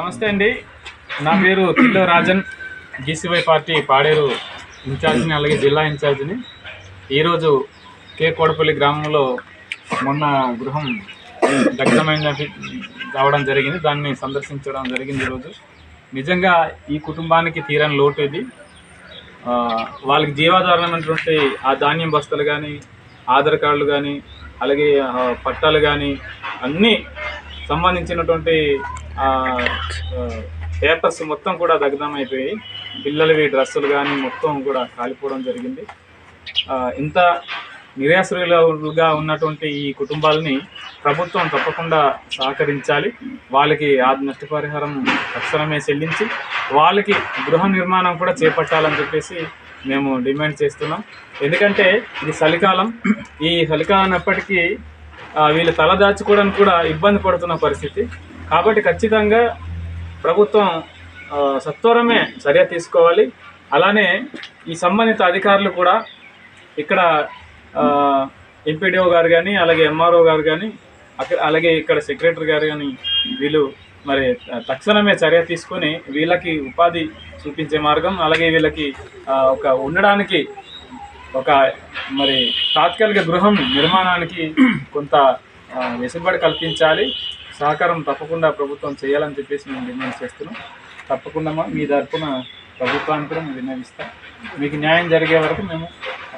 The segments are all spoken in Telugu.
నమస్తే అండి. నా పేరు కిల్లో రాజన్, జీసీవై పార్టీ పాడేరు ఇన్ఛార్జిని, అలాగే జిల్లా ఇన్ఛార్జిని. ఈరోజు కే కోడపల్లి గ్రామంలో మొన్న గృహం దగ్ధమైన రావడం జరిగింది. దాన్ని సందర్శించడం జరిగింది. ఈరోజు నిజంగా ఈ కుటుంబానికి తీరని లోటు ఇది. వాళ్ళకి జీవాధారమైనటువంటి ఆ ధాన్యం బస్తాలు కానీ, ఆధార్ కార్డులు కానీ, అలాగే పట్టాలు కానీ అన్నీ సంబంధించినటువంటి పేపర్స్ మొత్తం కూడా దగ్ధమైపోయాయి. పిల్లలవి డ్రెస్సులు కానీ మొత్తం కూడా కాలిపోవడం జరిగింది. ఇంత నిరాశ్రయులుగా ఉన్నటువంటి ఈ కుటుంబాలని ప్రభుత్వం తప్పకుండా సహకరించాలి. వాళ్ళకి నష్టపరిహారం తక్షణమే చెల్లించి వాళ్ళకి గృహ నిర్మాణం కూడా చేపట్టాలని చెప్పేసి మేము డిమాండ్ చేస్తున్నాం. ఎందుకంటే ఇది చలికాలం. ఈ చలికాలం ఎప్పటికీ వీళ్ళు తలదాచుకోవడానికి కూడా ఇబ్బంది పడుతున్న పరిస్థితి. కాబట్టి ఖచ్చితంగా ప్రభుత్వం సత్వరమే చర్య తీసుకోవాలి. అలానే ఈ సంబంధిత అధికారులు కూడా ఇక్కడ ఎంపీడీఓ గారు కానీ, అలాగే ఎంఆర్ఓ గారు కానీ, అలాగే ఇక్కడ సెక్రటరీ గారు కానీ వీళ్ళు మరి తక్షణమే చర్య తీసుకొని వీళ్ళకి ఉపాధి చూపించే మార్గం, అలాగే వీళ్ళకి ఒక ఉండడానికి ఒక మరి తాత్కాలిక గృహం నిర్మాణానికి కొంత వెసులుబాటు కల్పించాలి. సహకారం తప్పకుండా ప్రభుత్వం చేయాలని చెప్పేసి మేము డిమాండ్ చేస్తున్నాం. తప్పకుండా మీ తరఫున ప్రభుత్వాన్ని కూడా మేము విన్నవిస్తాం. మీకు న్యాయం జరిగే వరకు మేము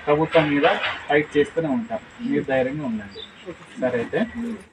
ప్రభుత్వం మీద ఫైట్ చేస్తూనే ఉంటాం. మీరు ధైర్యంగా ఉండండి. సరే అయితే.